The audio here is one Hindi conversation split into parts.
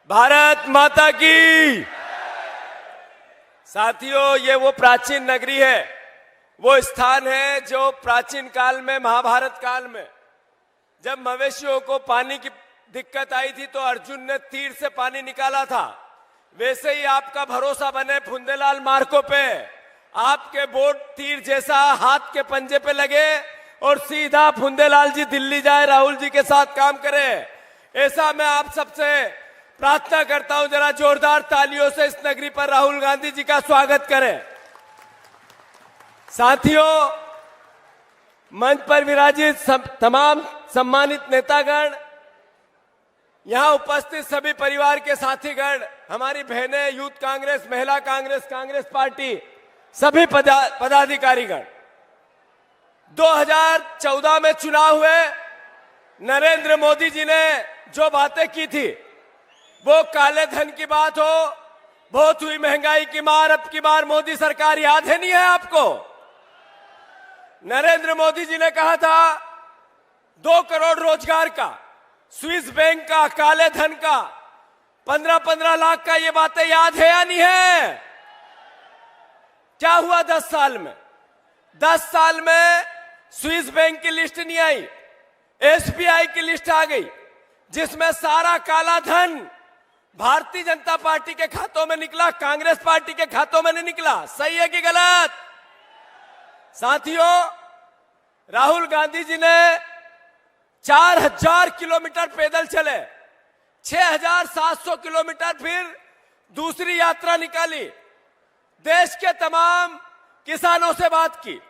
भारत माता की। साथियों, ये वो प्राचीन नगरी है, वो स्थान है जो प्राचीन काल में, महाभारत काल में, जब मवेशियों को पानी की दिक्कत आई थी तो अर्जुन ने तीर से पानी निकाला था। वैसे ही आपका भरोसा बने फुंदेलाल मार्को पे, आपके बोट तीर जैसा हाथ के पंजे पे लगे और सीधा फुंदेलाल जी दिल्ली जाए, राहुल जी के साथ काम करे। ऐसा मैं आप सबसे प्रार्थना करता हूं, जरा जोरदार तालियों से इस नगरी पर राहुल गांधी जी का स्वागत करें। साथियों, मंच पर विराजित तमाम सम्मानित नेतागण, यहां उपस्थित सभी परिवार के साथीगण, हमारी बहनें, यूथ कांग्रेस, महिला कांग्रेस, कांग्रेस पार्टी, सभी पदाधिकारीगण, 2014 में चुनाव हुए, नरेंद्र मोदी जी ने जो बातें की थी, वो काले धन की बात हो, बहुत हुई महंगाई की मार, अब की बार मोदी सरकार याद है नहीं है आपको? नरेंद्र मोदी जी ने कहा था 2 करोड़ रोजगार का, स्विस बैंक का, काले धन का, 15-15 लाख का, ये बातें याद है या नहीं है? क्या हुआ 10 साल में? 10 साल में स्विस बैंक की लिस्ट नहीं आई, एसबीआई की लिस्ट आ गई, जिसमें सारा काला धन भारतीय जनता पार्टी के खातों में निकला, कांग्रेस पार्टी के खातों में नहीं निकला। सही है कि गलत? साथियों, राहुल गांधी जी ने 4000 किलोमीटर पैदल चले, 6700 किलोमीटर फिर दूसरी यात्रा निकाली, देश के तमाम किसानों से बात की,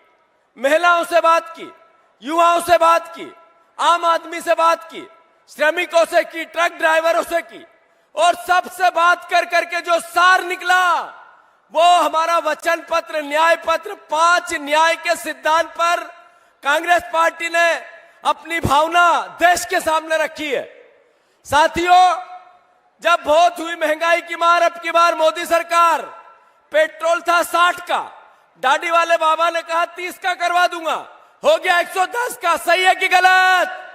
महिलाओं से बात की, युवाओं से बात की, आम आदमी से बात की, श्रमिकों से की, ट्रक ड्राइवरों से की, और सबसे बात कर करके जो सार निकला वो हमारा वचन पत्र, न्याय पत्र, 5 न्याय के सिद्धांत पर कांग्रेस पार्टी ने अपनी भावना देश के सामने रखी है। साथियों, जब बहुत हुई महंगाई की मार, अब की बार मोदी सरकार, पेट्रोल था 60 का, दाढ़ी वाले बाबा ने कहा 30 का करवा दूंगा, हो गया 110 का। सही है कि गलत?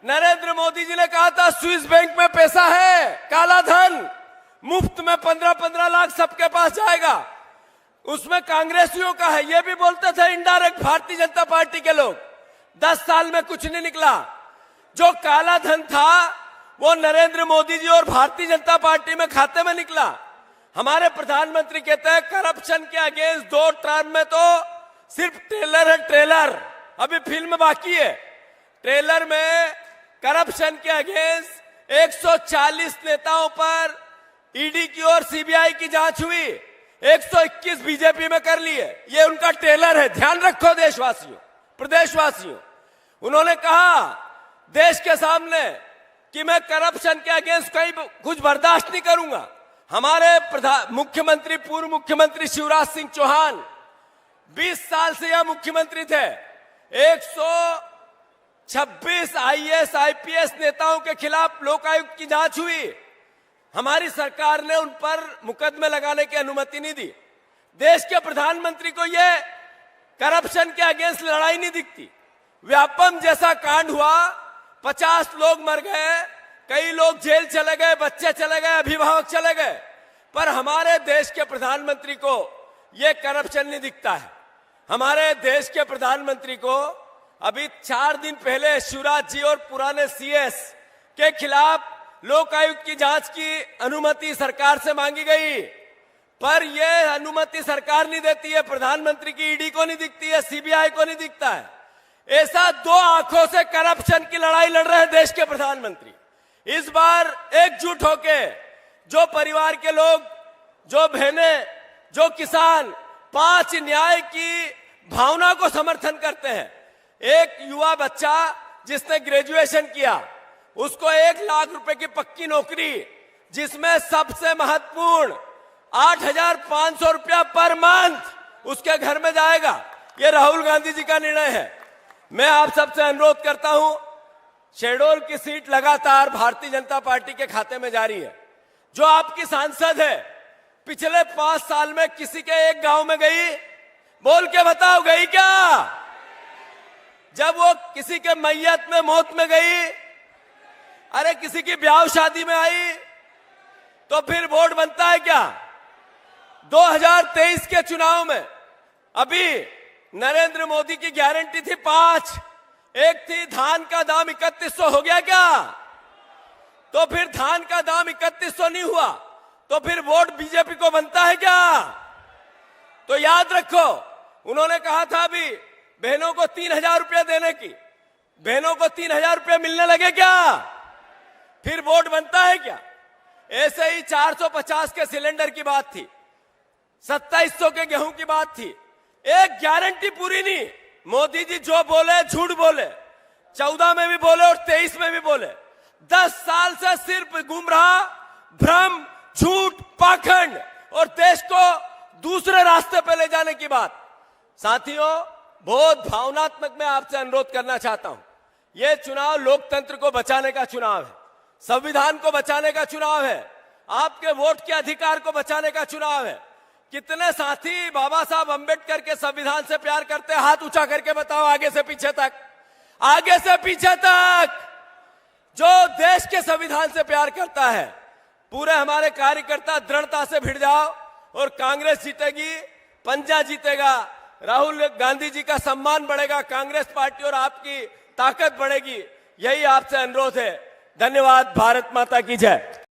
नरेंद्र मोदी जी ने कहा था स्विस बैंक में पैसा है, काला धन, मुफ्त में 15-15 लाख सबके पास जाएगा, उसमें कांग्रेसियों का है, ये भी बोलते थे इनडायरेक्ट भारतीय जनता पार्टी के लोग। 10 साल में कुछ नहीं निकला। जो काला धन था वो नरेंद्र मोदी जी और भारतीय जनता पार्टी में खाते में निकला। हमारे प्रधानमंत्री कहते हैं करप्शन के अगेंस्ट 2 टर्म में तो सिर्फ ट्रेलर है, ट्रेलर, अभी फिल्म बाकी है। ट्रेलर में करप्शन के अगेंस्ट 140 नेताओं पर ईडी की और सीबीआई की जांच हुई, 121 बीजेपी में कर ली है। ये उनका ट्रेलर है, ध्यान रखो देशवासियों, प्रदेशवासियों। उन्होंने कहा देश के सामने कि मैं करप्शन के अगेंस्ट कहीं कुछ बर्दाश्त नहीं करूंगा। हमारे मुख्यमंत्री, पूर्व मुख्यमंत्री शिवराज सिंह चौहान 20 साल से यह मुख्यमंत्री थे, 126 आईएएस आईपीएस नेताओं के खिलाफ लोकायुक्त की जांच हुई, हमारी सरकार ने उन पर मुकदमे लगाने की अनुमति नहीं दी। देश के प्रधानमंत्री को यह करप्शन के अगेंस्ट लड़ाई नहीं दिखती। व्यापम जैसा कांड हुआ, 50 लोग मर गए, कई लोग जेल चले गए, बच्चे चले गए, अभिभावक चले गए, पर हमारे देश के प्रधानमंत्री को यह करप्शन नहीं दिखता है। हमारे देश के प्रधानमंत्री को अभी 4 दिन पहले शिवराज जी और पुराने सीएस के खिलाफ लोकायुक्त की जांच की अनुमति सरकार से मांगी गई, पर यह अनुमति सरकार नहीं देती है, प्रधानमंत्री की ईडी को नहीं दिखती है, सीबीआई को नहीं दिखता है। ऐसा 2 आंखों से करप्शन की लड़ाई लड़ रहे हैं देश के प्रधानमंत्री। इस बार एकजुट होके जो परिवार के लोग, जो बहनें, जो किसान 5 न्याय की भावना को समर्थन करते हैं, एक युवा बच्चा जिसने ग्रेजुएशन किया, उसको 1 लाख रुपए की पक्की नौकरी, जिसमें सबसे महत्वपूर्ण 8500 रुपया पर मंथ उसके घर में जाएगा। ये राहुल गांधी जी का निर्णय है। मैं आप सबसे अनुरोध करता हूं, शहडोल की सीट लगातार भारतीय जनता पार्टी के खाते में जा रही है। जो आपकी सांसद है, पिछले 5 साल में किसी के एक गांव में गई? बोल के बताओ, गई क्या? जब वो किसी के मैयत में, मौत में गई? अरे किसी की ब्याह शादी में आई? तो फिर वोट बनता है क्या? 2023 के चुनाव में अभी नरेंद्र मोदी की गारंटी थी 5, एक थी धान का दाम 3100 हो गया क्या? तो फिर धान का दाम 3100 नहीं हुआ तो फिर वोट बीजेपी को बनता है क्या? तो याद रखो, उन्होंने कहा था अभी बहनों को 3000 रुपया देने की, बहनों को 3000 रुपया मिलने लगे क्या? फिर वोट बनता है क्या? ऐसे ही 450 के सिलेंडर की बात थी, 2700 के गेहूं की बात थी, एक गारंटी पूरी नहीं। मोदी जी जो बोले झूठ बोले, 14 में भी बोले और 23 में भी बोले। 10 साल से सिर्फ गुमराह, भ्रम, झूठ, पाखंड और देश को दूसरे रास्ते पे ले जाने की बात। साथियों, बहुत भावनात्मक मैं आपसे अनुरोध करना चाहता हूं। यह चुनाव लोकतंत्र को बचाने का चुनाव है, संविधान को बचाने का चुनाव है, आपके वोट के अधिकार को बचाने का चुनाव है। कितने साथी बाबा साहब अंबेडकर के संविधान से प्यार करते हैं? हाथ ऊंचा करके बताओ, आगे से पीछे तक, आगे से पीछे तक। जो देश के संविधान से प्यार करता है, पूरे हमारे कार्यकर्ता दृढ़ता से भिड़ जाओ और कांग्रेस जीतेगी, पंजा जीतेगा, राहुल गांधी जी का सम्मान बढ़ेगा, कांग्रेस पार्टी और आपकी ताकत बढ़ेगी। यही आपसे अनुरोध है। धन्यवाद। भारत माता की जय।